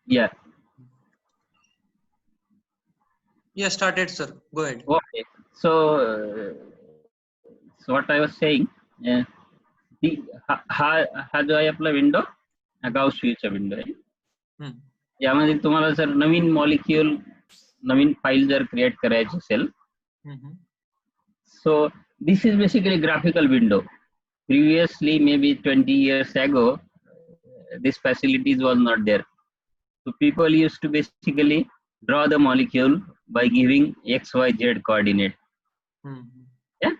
Yeah. Yeah, started, sir. Go ahead. Okay. So, so what I was saying, the हा जो आहे आपला window, Gauss चा window आहे. यामध्ये तुम्हाला जर नवीन मॉलिक्यूल, नवीन फाईल जर क्रिएट करायची असेल, so this is basically graphical window. Previously, maybe 20 years ago, this facilities was not there. So people used to basically draw the molecule by giving X, Y, Z coordinate. Yeah?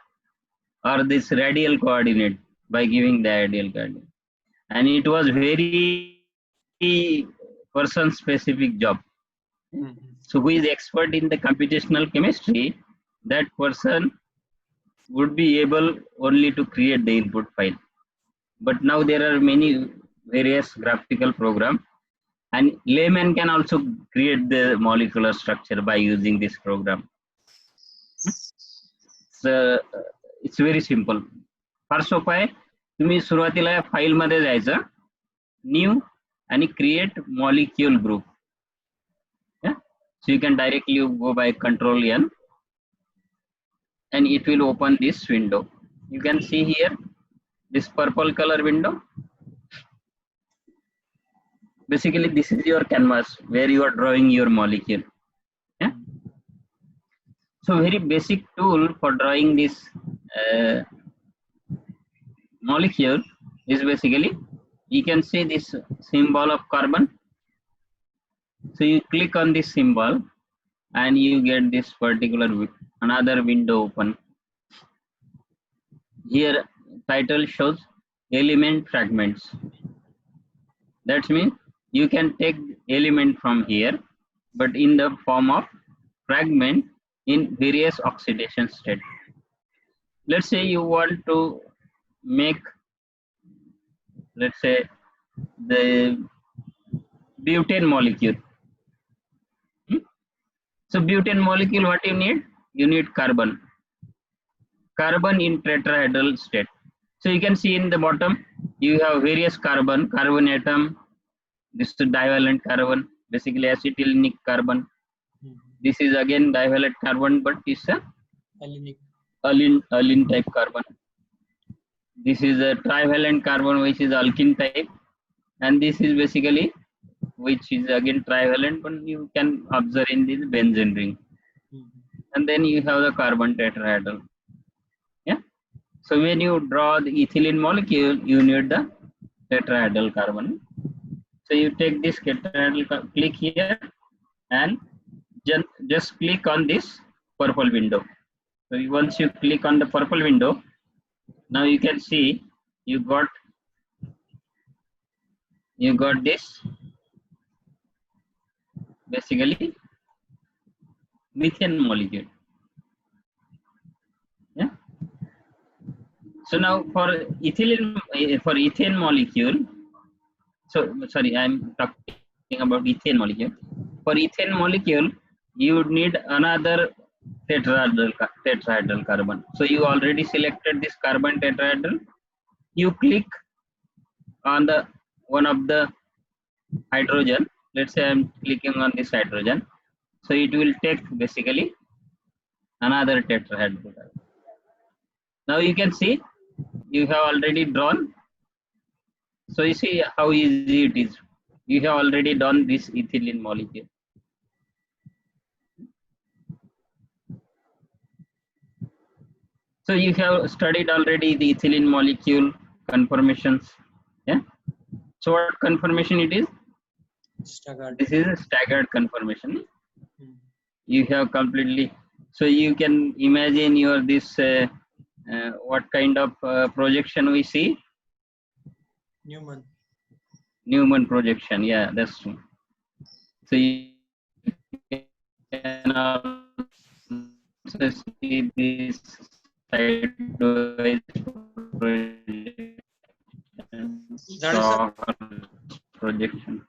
Or this radial coordinate by giving the radial coordinate. And it was very person specific job. So who is expert in the computational chemistry, that person would be able only to create the input file. But now there are many various graphical programs, and layman can also create the molecular structure by using this program. So it's very simple. फार सोपं आहे. तुम्ही सुरुवातीला या file मध्ये जायचं, new आणि create molecule group. So you can directly go by Control N, and it will open this window. You can see here this purple color window. Basically, this is your canvas where you are drawing your molecule. Yeah? So very basic tool for drawing this molecule is basically, you can see this symbol of carbon. So you click on this symbol and you get this particular another window open. Here title shows element fragments. That means you can take element from here, but in the form of fragment in various oxidation state. Let's say you want to make, let's say, the butane molecule. So butane molecule, what you need? You need carbon. Carbon in tetrahedral state. So you can see in the bottom, you have various carbon atom. This is divalent carbon, basically acetylenic carbon. This is again divalent carbon, but it's a allyne type carbon. This is a trivalent carbon, which is alkene type, and this is basically, which is again trivalent, but you can observe in this benzene ring. And then you have the carbon tetrahedral. Yeah. So when you draw the ethylene molecule, you need the tetrahedral carbon. So you take this tetrahedral, click here, and just click on this purple window. So once you click on the purple window, now you can see you got this basically methane molecule. Yeah. So now for ethane molecule, so sorry, I'm talking about ethane molecule. For ethane molecule, you would need another tetrahedral carbon. So you already selected this carbon tetrahedral. You click on the one of the hydrogen. Let's say I'm clicking on this hydrogen. So it will take basically another tetrahedral carbon. Now you can see you have already drawn. So you see how easy it is. You have already done this ethylene molecule. So you have studied already the ethylene molecule conformations. Yeah. So what conformation it is? Staggered. This is a staggered conformation. You have completely. So you can imagine your this what kind of projection we see? Newman projection. Yeah, that's true. So you can also see this sideways projection.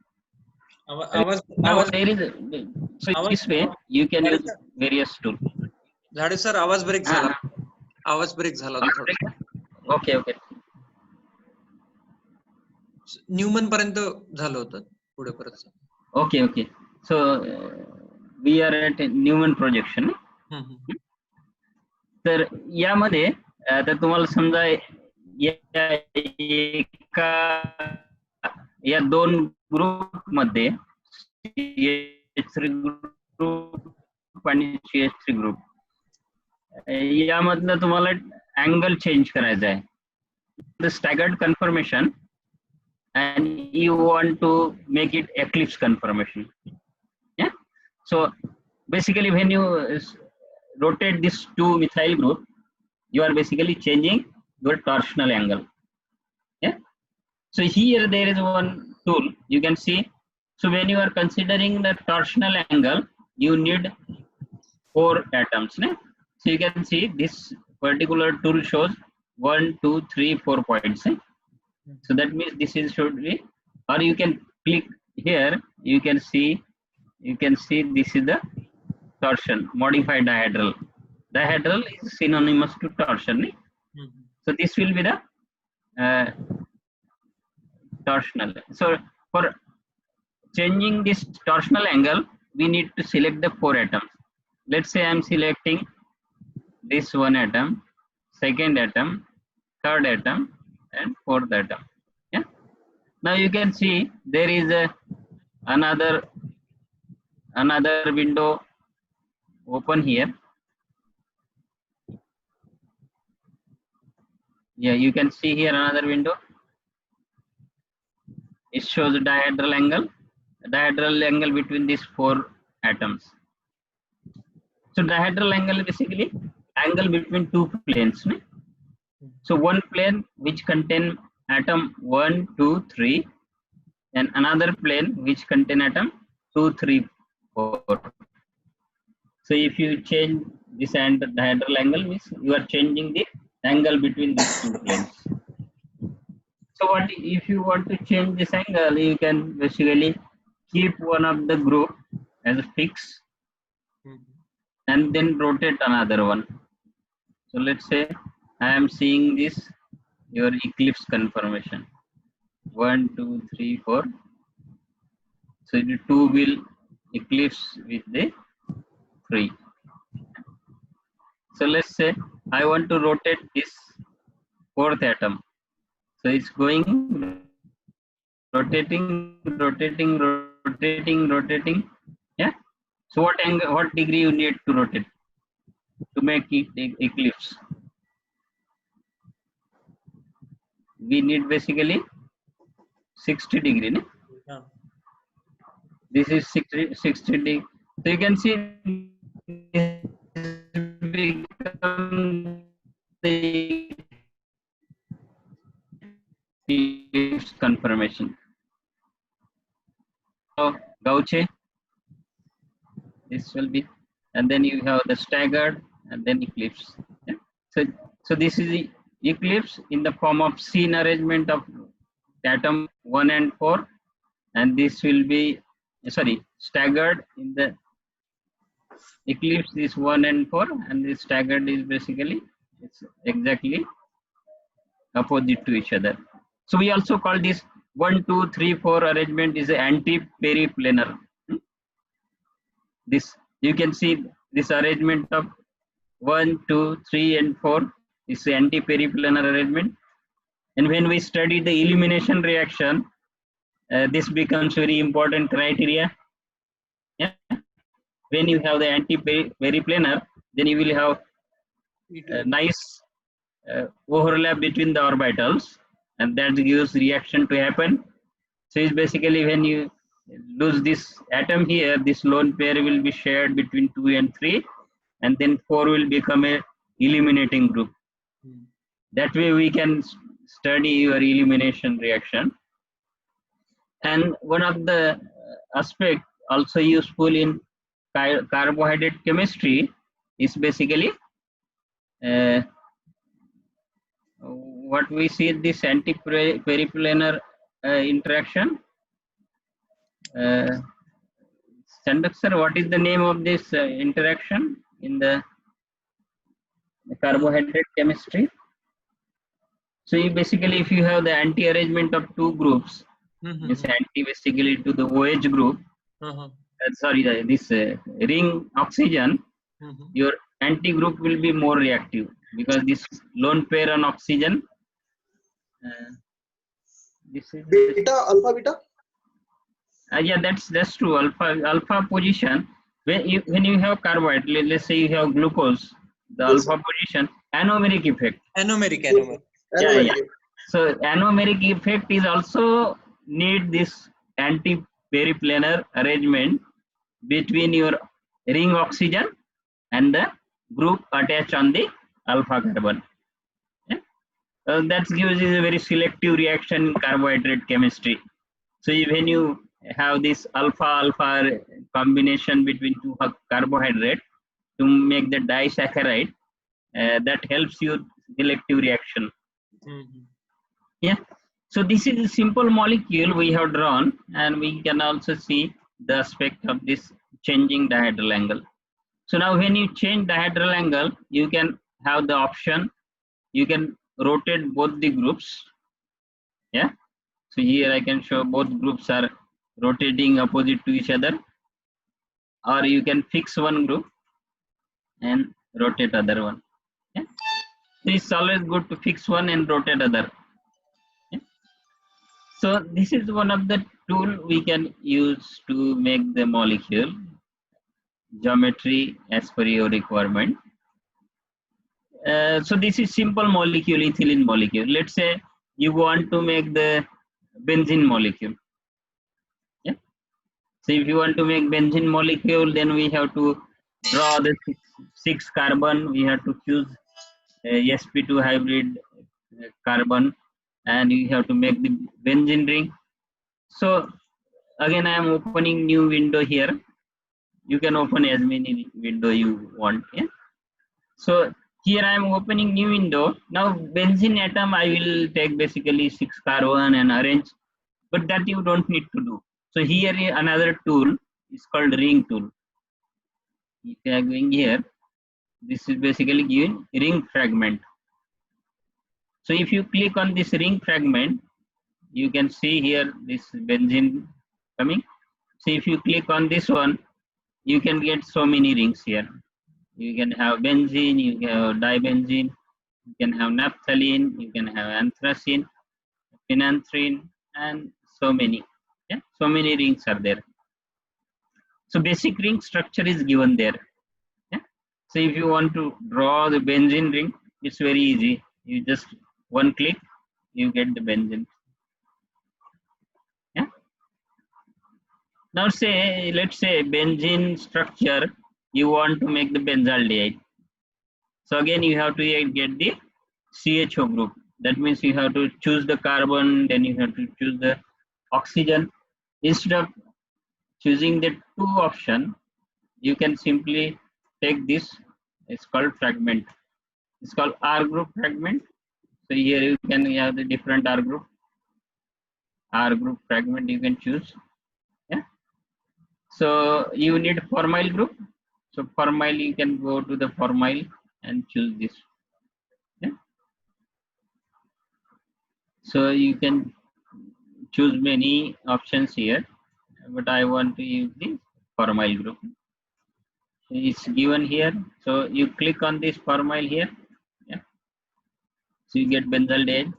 There is so this way you can use various tools. झाडे sir आवाज break झाला. आवाज break झाला होता थोडा. Okay okay. Neumann पर्यंत झालं होतं, पुढे परत. Okay. So we are at Newman projection. तर यामध्ये आता तुम्हाला समजा या दोन ग्रुप मध्ये CH3 ग्रुप आणि CH3 ग्रुप यामधलं तुम्हाला अँगल चेंज करायचा आहे. The staggered conformation and you want to make it eclipse conformation. Yeah. So basically when you rotate this 2 methyl group, you are basically changing your torsional angle. Yeah. So here there is one tool you can see. So when you are considering the torsional angle, you need 4 atoms. Ne? So you can see this particular tool shows 1, 2, 3, 4 points. Eh? So that means this is should be, or you can click here. You can see this is the torsion, modified dihedral. Dihedral is synonymous to torsion. So this will be the torsional. So for changing this torsional angle, we need to select the 4 atoms. Let's say I am selecting this one atom, second atom, third atom, and fourth atom. Yeah. Now you can see there is another window open here. Yeah, you can see here another window. It shows the dihedral angle between these 4 atoms. So dihedral angle is basically angle between 2 planes. Ne? So one plane which contain atom 1, 2, 3, and another plane which contain atom 2, 3, 4. So if you change this dihedral angle, means you are changing the angle between these 2 planes. So what if you want to change this angle, you can basically keep one of the group as a fix and then rotate another one. So let's say I am seeing this your eclipse conformation 1, 2, 3, 4. So the 2 will eclipse with the 3. So let's say I want to rotate this 4th atom. So it's going rotating. Yeah. So what angle, what degree you need to rotate to make it eclipse? We need basically 60 degree. Ne? Yeah. This is 60 degree. So you can see the eclipse confirmation. So Gauche, this will be, and then you have the staggered and then eclipse. Yeah? So this is the eclipse in the form of scene arrangement of atom 1 and 4, and this will be staggered in the eclipse is 1 and 4, and this staggered is basically it's exactly opposite to each other. So we also call this 1, 2, 3, 4 arrangement is anti-periplanar. This you can see this arrangement of 1, 2, 3, and 4 is anti-periplanar arrangement. And when we study the elimination reaction, this becomes very important criteria. Yeah. When you have the anti-periplanar, then you will have a nice overlap between the orbitals, and that gives reaction to happen. So it's basically when you lose this atom here, this lone pair will be shared between 2 and 3, and then 4 will become a eliminating group. That way we can study your elimination reaction. And one of the aspect also useful in carbohydrate chemistry is basically what we see this anti-periplanar interaction. Chandak sir, what is the name of this interaction in the carbohydrate chemistry? So you basically, if you have the anti-arrangement of 2 groups, it's anti basically to the OH group, sorry, this ring oxygen, your anti-group will be more reactive because this lone pair on oxygen. This is Beta, alpha, beta. Yeah, that's true. Alpha position, when you have carbohydrate, let's say you have glucose, the Yes, alpha position, anomeric effect. Anomeric. Yeah. So anomeric effect is also need this anti-periplanar arrangement between your ring oxygen and the group attached on the alpha carbon. Yeah? That gives you a very selective reaction in carbohydrate chemistry. So when you have this alpha combination between two carbohydrate to make the disaccharide, that helps you selective reaction. Yeah. So this is a simple molecule we have drawn, and we can also see the aspect of this changing dihedral angle. So now when you change dihedral angle, you can have the option, you can rotate both the groups. Yeah. So here I can show both groups are rotating opposite to each other, or you can fix one group and rotate other one. Yeah. So it's always good to fix one and rotate other. Yeah. So this is one of the tool we can use to make the molecule geometry as per your requirement. So this is simple molecule, ethylene molecule. Let's say you want to make the benzene molecule. Yeah. So if you want to make benzene molecule, then we have to draw the six carbon. We have to choose sp2 hybrid carbon, and you have to make the benzene ring. So again, I am opening new window here. You can open as many window you want. Yeah? So here I am opening new window. Now benzene atom I will take basically 6 carbon and arrange, but that you don't need to do. So here another tool is called ring tool. If you are going here, this is basically giving ring fragment. So if you click on this ring fragment, you can see here this benzene coming. So if you click on this one, you can get so many rings here. You can have benzene, you can have dibenzene, you can have naphthalene, you can have anthracene, phenanthrene, and so many. Yeah, so many rings are there. So basic ring structure is given there. Yeah? So if you want to draw the benzene ring, it's very easy. You just one click, you get the benzene. Yeah? Now say, let's say benzene structure, you want to make the benzaldehyde. So again, you have to get the CHO group. That means you have to choose the carbon, then you have to choose the oxygen. Instead of choosing the two option, you can simply take this. It's called fragment. It's called R group fragment. So here you can have the different R group. R group fragment you can choose. Yeah. So you need formyl group. So formyl, you can go to the formyl and choose this. Yeah. So you can choose many options here, but I want to use the formyl group. It's given here. So you click on this formyl here. Yeah. So you get benzaldehyde.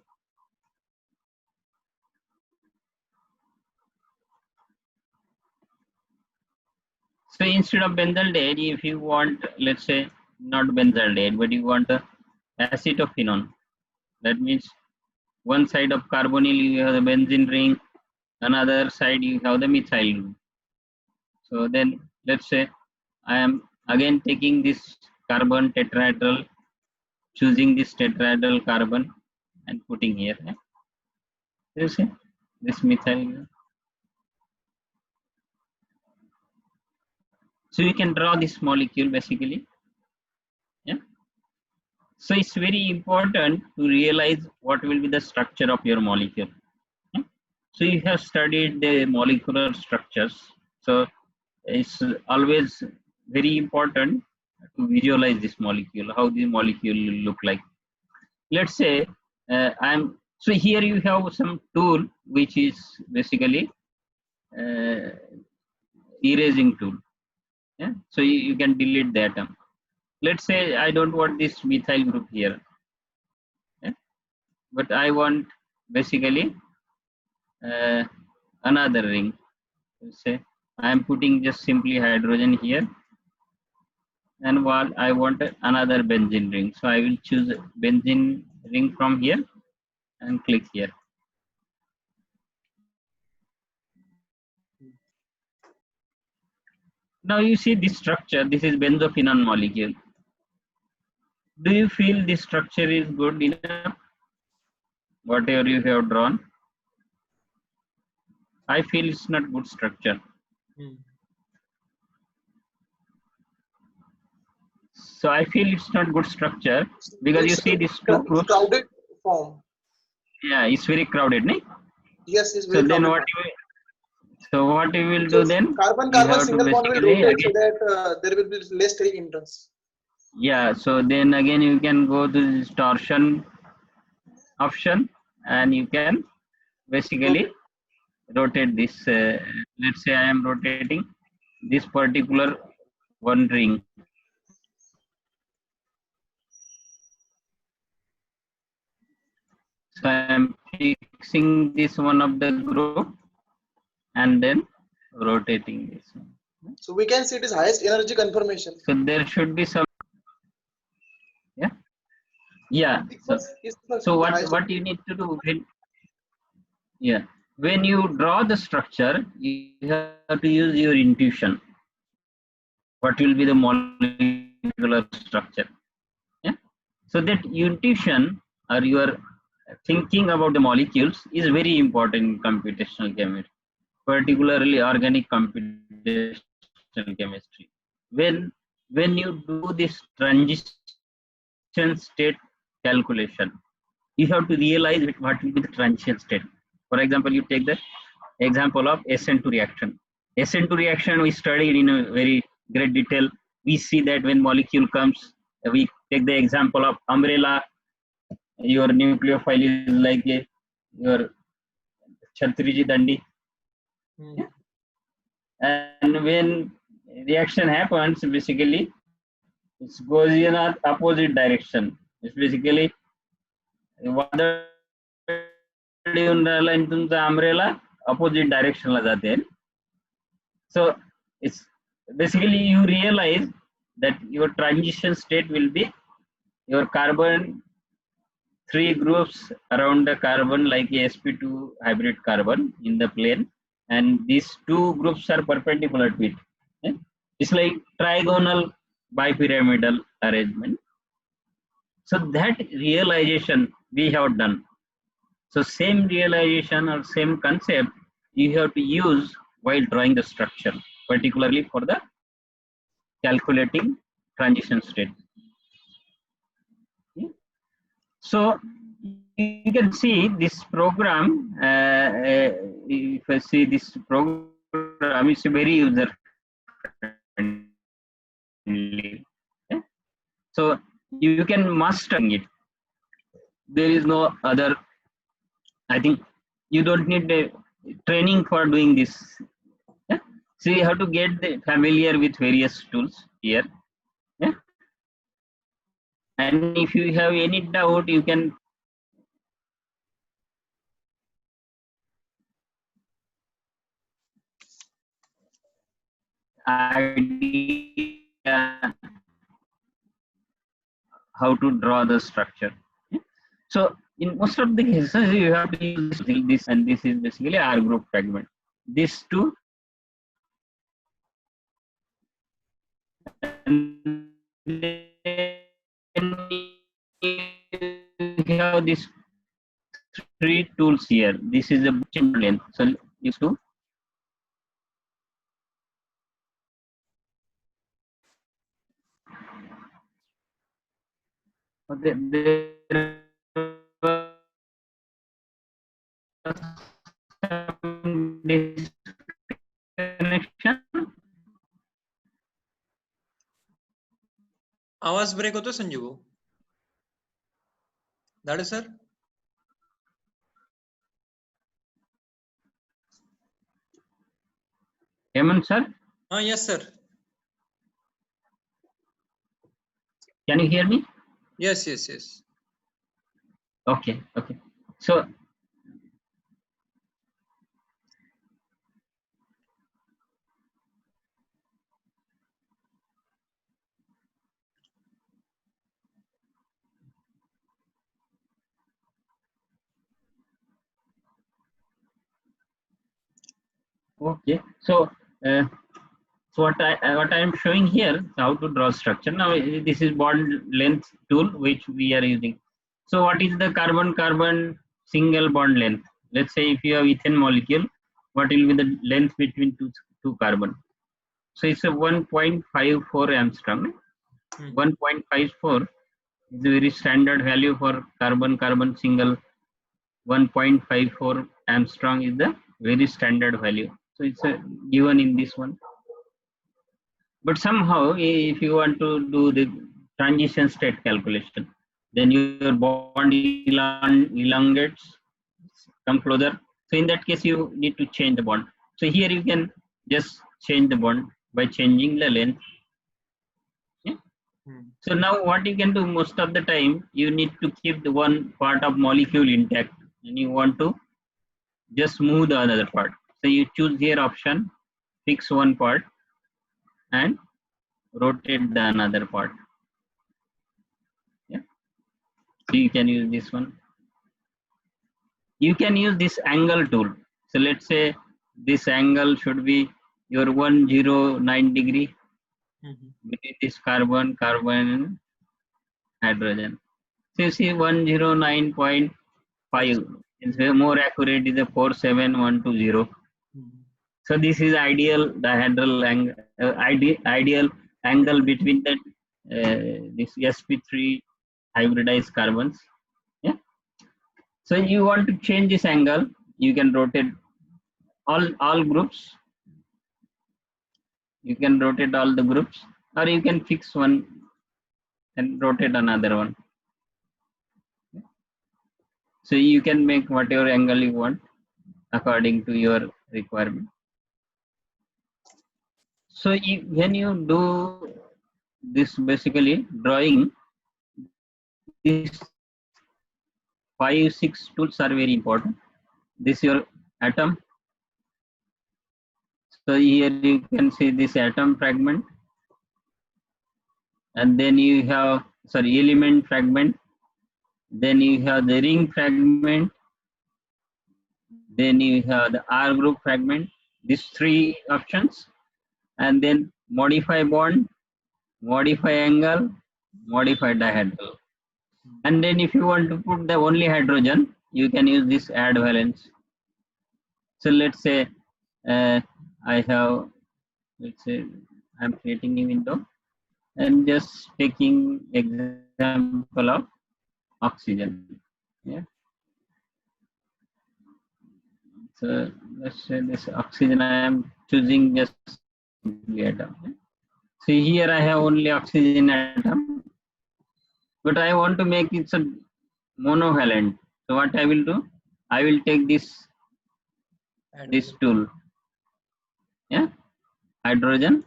So instead of benzaldehyde, if you want, let's say not benzaldehyde, but you want acetophenone. That means one side of carbonyl you have the benzene ring, another side you have the methyl group. So then let's say I am again taking this carbon tetrahedral, choosing this tetrahedral carbon and putting here. Yeah? You see this methyl group. So you can draw this molecule basically. Yeah. So it's very important to realize what will be the structure of your molecule. Yeah? So you have studied the molecular structures. So it's always very important to visualize this molecule, how the molecule will look like. Let's say so here you have some tool which is basically erasing tool. Yeah? So you can delete the atom. Let's say I don't want this methyl group here, yeah? But I want basically another ring. Say I am putting just simply hydrogen here, and while I want another benzene ring, so I will choose benzene ring from here and click here. Now you see this structure. This is benzophenone molecule. Do you feel this structure is good enough? Whatever you have drawn, I feel it's not good structure. So I feel it's not good structure because you see these two groups. Crowded form. Yeah, it's very crowded, right? Yes, it's So very then crowded. what you will do then? Carbon single bond will rotate so that there will be less steric hindrance. Yeah, so then again you can go to this torsion option and you can basically rotate this. Let's say I am rotating this particular one ring. So I am fixing this one of the group and then rotating this one. So we can see it is highest energy conformation. So there should be some, yeah. So what you need to do when you draw the structure, you have to use your intuition. What will be the molecular structure? Yeah. So that intuition or your thinking about the molecules is very important in computational chemistry, particularly organic computational chemistry. When you do this transition state calculation, you have to realize what will be the transition state. For example, you take the example of SN2 reaction. SN2 reaction we studied in a very great detail. We see that when molecule comes, we take the example of umbrella. Your nucleophile is like your Chhatriji Dandi. And when reaction happens, basically it goes in an opposite direction. It's basically umbrella opposite direction ला जाते हैं. So it's basically you realize that your transition state will be your carbon 3 groups around the carbon like a sp2 hybrid carbon in the plane, and these 2 groups are perpendicular to it. It's like trigonal bipyramidal arrangement. So that realization we have done. So same realization or same concept you have to use while drawing the structure, particularly for the calculating transition state. So you can see this program, if I see this program, it's very user friendly. So you can master it. There is no other, I think you don't need a training for doing this. So you have to get familiar with various tools here. And if you have any doubt, you can idea how to draw the structure. So in most of the cases, you have to use this, and this is basically R group fragment. These two, and then you have these 3 tools here. This is a Chamberlain. So these two. Okay, there disconnection. आवाज break होतो संजीव भाऊ. दाडे sir. Hemant sir. Yes, sir. Can you hear me? Yes, yes, yes. Okay, okay. So okay, uh, so what I am showing here is how to draw structure. Now this is bond length tool which we are using. So what is the carbon-carbon single bond length? Let's say if you have ethane molecule, what will be the length between two carbon? So it's a 1.54 Armstrong. 1.54 is a very standard value for carbon-carbon single. 1.54 Armstrong is the very standard value. So it's given in this one. But somehow, if you want to do the transition state calculation, then your bond elongates, come closer. So in that case, you need to change the bond. So here you can just change the bond by changing the length. Yeah. So now what you can do most of the time, you need to keep the one part of molecule intact, and you want to just move the another part. So you choose here option, fix one part, and rotate the another part. Yeah. So you can use this one. You can use this angle tool. So let's say this angle should be your 109 degree between this carbon and hydrogen. So you see 109.5. It's more accurate is a 47120. So this is ideal dihedral angle, ideal angle between the this sp3 hybridized carbons. Yeah. So you want to change this angle, you can rotate all groups. You can rotate all the groups, or you can fix one and rotate another one. So you can make whatever angle you want according to your requirement. So when you do this, basically drawing, these 5-6 tools are very important. This your atom. So here you can see this atom fragment, and then you have element fragment, then you have the ring fragment, then you have the R group fragment. These three options, and then modify bond, modify angle, modify dihedral. And then if you want to put the only hydrogen, you can use this add valence. So let's say I have, let's say I'm creating a window and just taking example of oxygen. Yeah. So let's say this oxygen, I am choosing just atom. So here I have only oxygen atom, but I want to make it a monovalent. So what I will do, I will take this tool, yeah, hydrogen,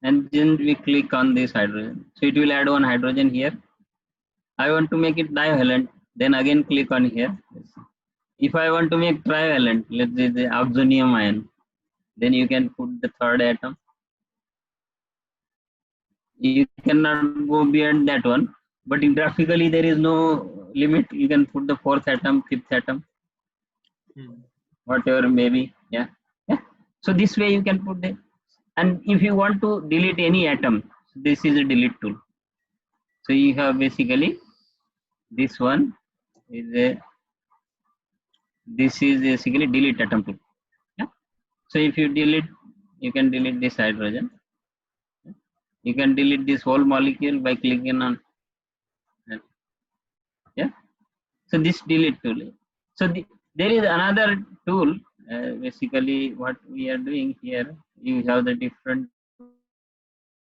and then we click on this hydrogen. So it will add one hydrogen here. I want to make it divalent, then again click on here. If I want to make trivalent, let's say the oxonium ion, then you can put the third atom. You cannot go beyond that one, but graphically there is no limit. You can put the fourth atom, fifth atom, whatever maybe. Yeah. So this way you can put it. And if you want to delete any atom, this is a delete tool. So you have basically this one is this is basically delete atom tool. Yeah. So if you delete, you can delete this hydrogen. You can delete this whole molecule by clicking on. Yeah. So this delete tool. So there is another tool. Basically, what we are doing here, you have the different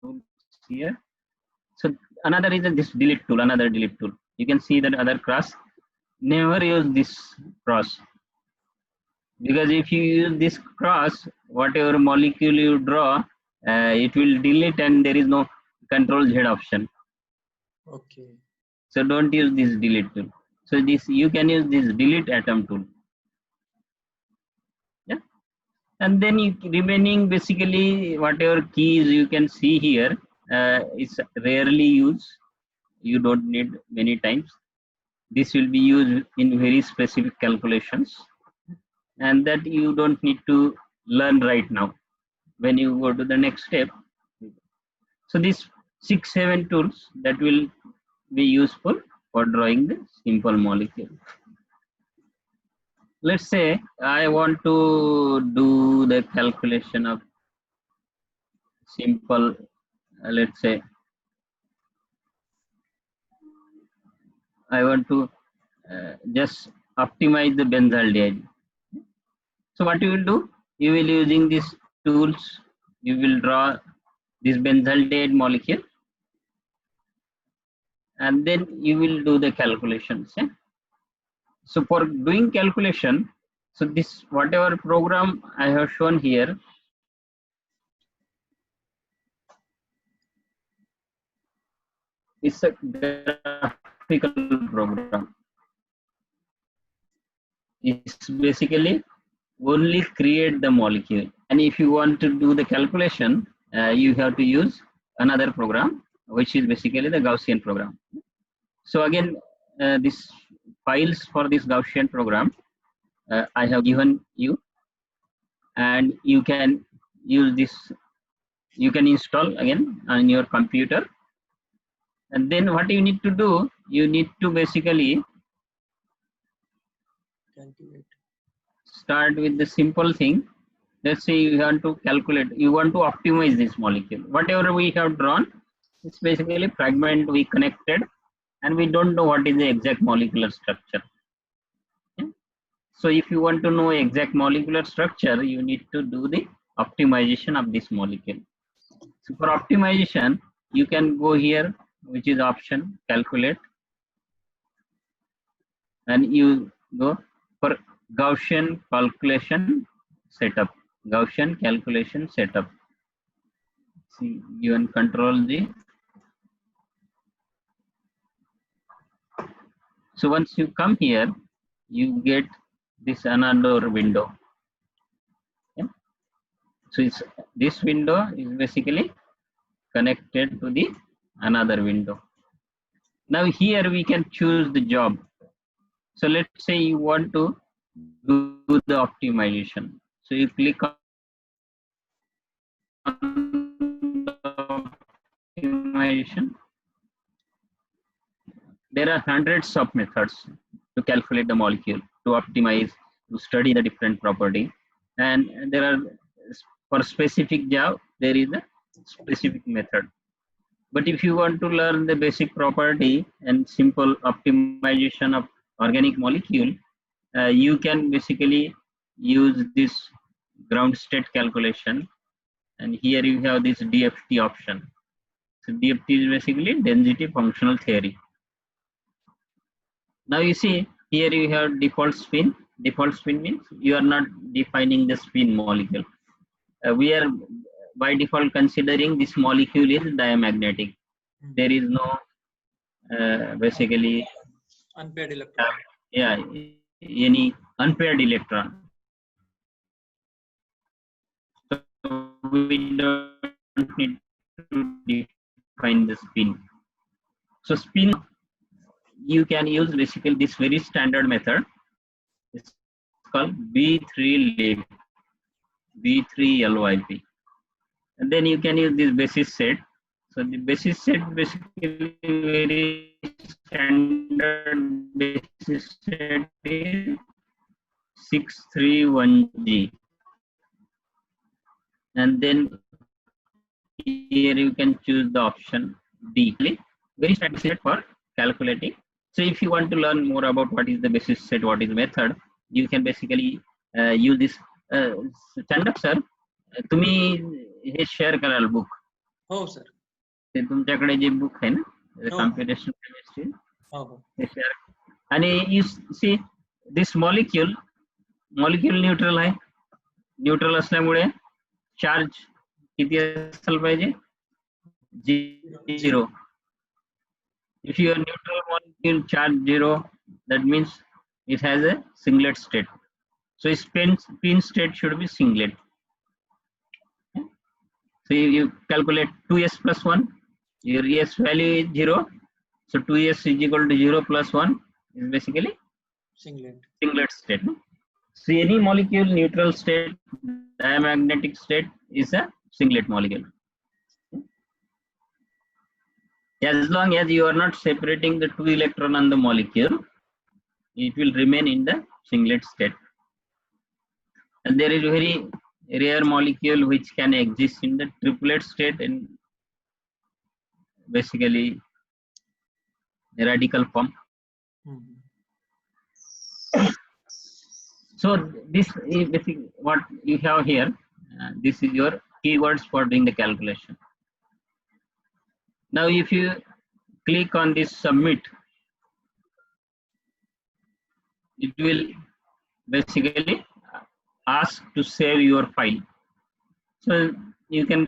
tools here. So another is this delete tool. Another delete tool. You can see that other cross. Never use this cross. Because if you use this cross, whatever molecule you draw, it will delete and there is no control Z option. Okay. So don't use this delete tool. So this you can use this delete atom tool. Yeah. And then you remaining basically whatever keys you can see here is rarely used. You don't need many times. This will be used in very specific calculations, and that you don't need to learn right now. When you go to the next step, so these 6-7 tools that will be useful for drawing the simple molecule. Let's say I want to do the calculation of simple, let's say I want to just optimize the benzaldehyde. So what you will do? You will using these tools, you will draw this benzaldehyde molecule, and then you will do the calculations. Yeah? So for doing calculation, so this whatever program I have shown here, is a graphical program. It's basically only create the molecule, and if you want to do the calculation, you have to use another program, which is basically the Gaussian program. So again, this files for this Gaussian program I have given you, and you can use this. You can install again on your computer, and then what you need to do, you need to basically Calculate. start with the simple thing. Let's say you want to calculate, you want to optimize this molecule. Whatever we have drawn, it's basically fragment we connected, and we don't know what is the exact molecular structure. Okay? So if you want to know exact molecular structure, you need to do the optimization of this molecule. So for optimization, you can go here, which is option calculate, and you go for Gaussian calculation setup. Gaussian calculation setup. See, given control G. So once you come here, you get this another window. Okay? So it's, this window is basically connected to the another window. Now here we can choose the job. So let's say you want to do the optimization. So you click on optimization. There are hundreds of methods to calculate the molecule, to optimize, to study the different property. And there are, for specific job, there is a specific method. But if you want to learn the basic property and simple optimization of organic molecule, you can basically use this ground state calculation. And here you have this DFT option. So DFT is basically density functional theory. Now you see here you have default spin. Default spin means you are not defining the spin molecule. We are by default considering this molecule is diamagnetic. There is no basically Unpaired electron. yeah, any unpaired electron. So we don't need to define the spin. So spin, you can use basically this very standard method. It's called B3LYP. B3LYP. And then you can use this basis set. So the basis set basically very standard basis set is 631G. And then here you can choose the option D. Very standard set for calculating. So if you want to learn more about what is the basis set, what is the method, you can basically use this. Stand up, sir. तुम्ही हे share कराल book. हो sir. ते तुमच्याकडे जे book आहे ना computation chemistry, हो हो. हे share. आणि you see this molecule molecule neutral आहे. न्यूट्रल असल्यामुळे चार्ज किती असायला पाहिजे? 0. If your neutral molecule charge 0, that means it has a singlet state. So its spin state should be singlet. So you calculate 2s plus 1, your s value is 0. So 2s is equal to 0 plus 1 is basically singlet state. So any molecule neutral state, diamagnetic state is a singlet molecule. As long as you are not separating the 2 electron on the molecule, it will remain in the singlet state. And there is a very rare molecule which can exist in the triplet state and basically the radical form. So this is basically what you have here. This is your keywords for doing the calculation. Now if you click on this submit, it will basically ask to save your file. So you can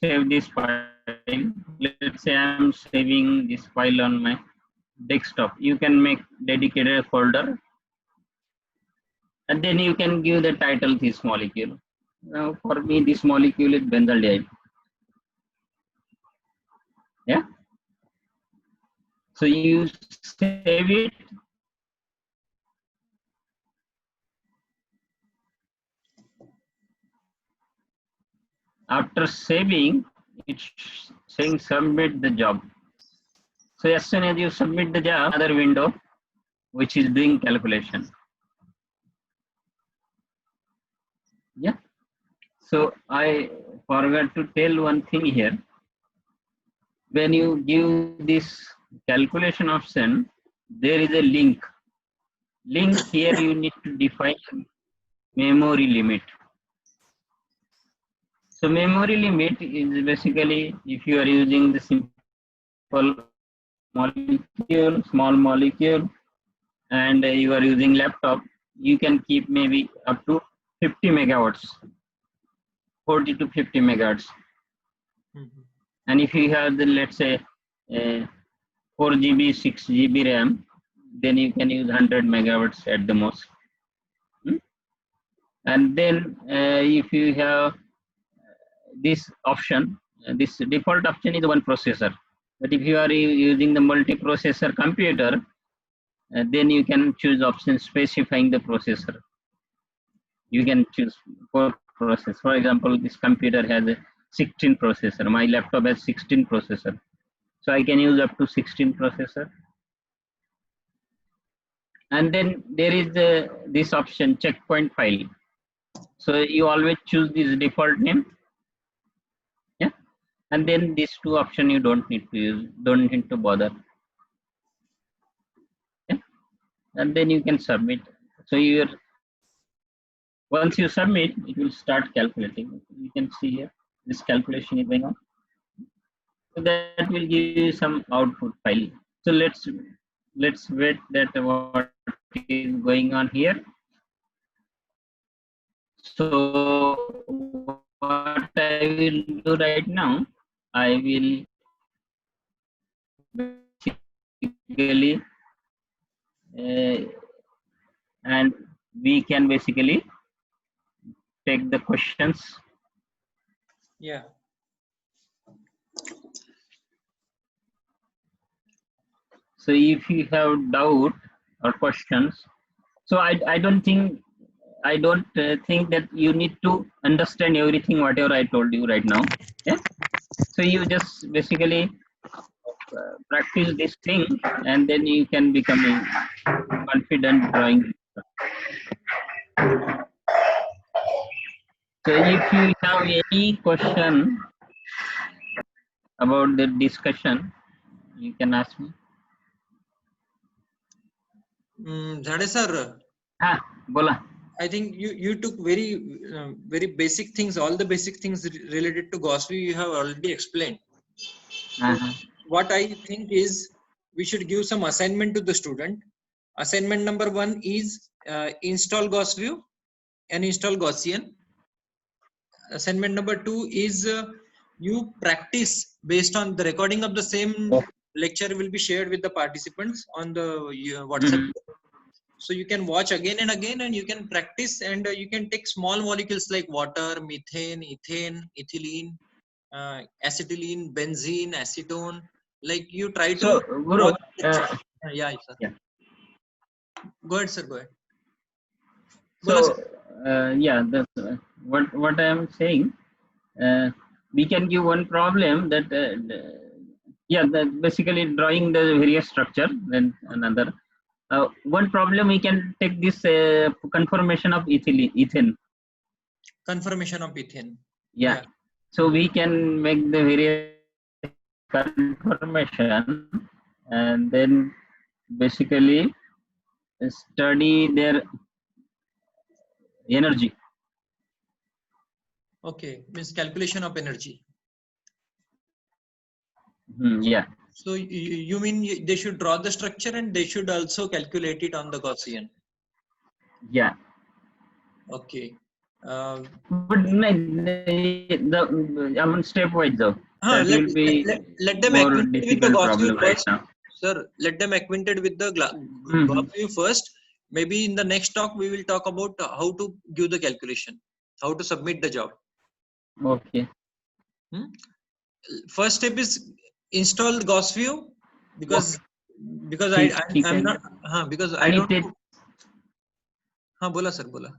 save this file. Let's say I'm saving this file on my desktop. You can make dedicated folder, and then you can give the title this molecule. Now for me this molecule is benzaldehyde. Yeah. So you save it. After saving, it's saying submit the job. So as soon as you submit the job, another window which is doing calculation. Yeah. So I forgot to tell one thing here. When you give this calculation option, there is a link. Here you need to define memory limit. So memory limit is basically if you are using the simple molecule, small molecule, and you are using laptop, you can keep maybe up to 50 megawatts, 40 to 50 megahertz. And if you have the, let's say 4 GB, 6 GB RAM, then you can use 100 megawatts at the most. And then if you have this option, this default option is one processor. But if you are using the multi-processor computer, then you can choose option specifying the processor. You can choose 4 processors. For example, this computer has a 16 processor. My laptop has 16 processor. So I can use up to 16 processor. And then there is this option checkpoint file. So you always choose this default name. Yeah. And then these 2 options you don't need to use, don't need to bother. Yeah. And then you can submit. So once you submit, it will start calculating. You can see here, this calculation is going on. So that will give you some output file. So let's wait that what is going on here. So what I will do right now, I will basically and we can basically take the questions. Yeah. So if you have doubt or questions, so I don't think that you need to understand everything whatever I told you right now. Yeah. So you just basically practice this thing, and then you can become confident drawing. So if you have any question about the discussion, you can ask me. Zade sir. Bola. I think you took very basic things. All the basic things related to Gauss view you have already explained. What I think is we should give some assignment to the student. Assignment number 1 is install Gauss view and install Gaussian. Assignment number 2 is you practice based on the recording of the same lecture will be shared with the participants on the WhatsApp. So you can watch again and again, and you can practice, and you can take small molecules like water, methane, ethane, ethylene, acetylene, benzene, acetone. Like you try to. So, Guru, yeah, sir. Yeah. Go ahead, sir. Go ahead. So, that's what I am saying. We can give one problem that, basically drawing the various structure. Then another. One problem we can take this conformation of ethane. Conformation of ethane. Yeah. So we can make the various conformation and then basically study their energy. Okay, means calculation of energy. Yeah. So you mean they should draw the structure and they should also calculate it on the Gaussian? Yeah. Okay. But stepwise though. That will be let them more acquainted with the difficult Gaussian problem right first. now. Sir, let them acquainted with the Gaussian first. Maybe in the next talk we will talk about how to give the calculation, how to submit the job. Okay. First step is install Gauss view because I'm not because I don't know. बोला sir बोला.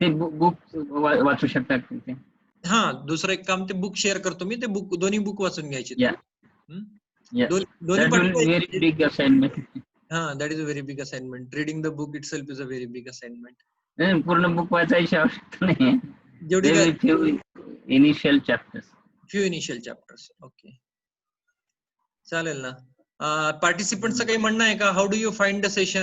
ते book वाचू शकता ते. दुसरं एक काम ते बुक शेअर करतो मी, ते बुक दोन्ही बुक वाचून घ्यायचे. That will be very big assignment. That is a very big assignment. Reading the book itself is a very big assignment. पूर्ण बुक वाचायची आवश्यकता नाही. Few initial chapters. Okay. चालेल ना. Participants चं काही म्हणणं आहे का? How do you find the session?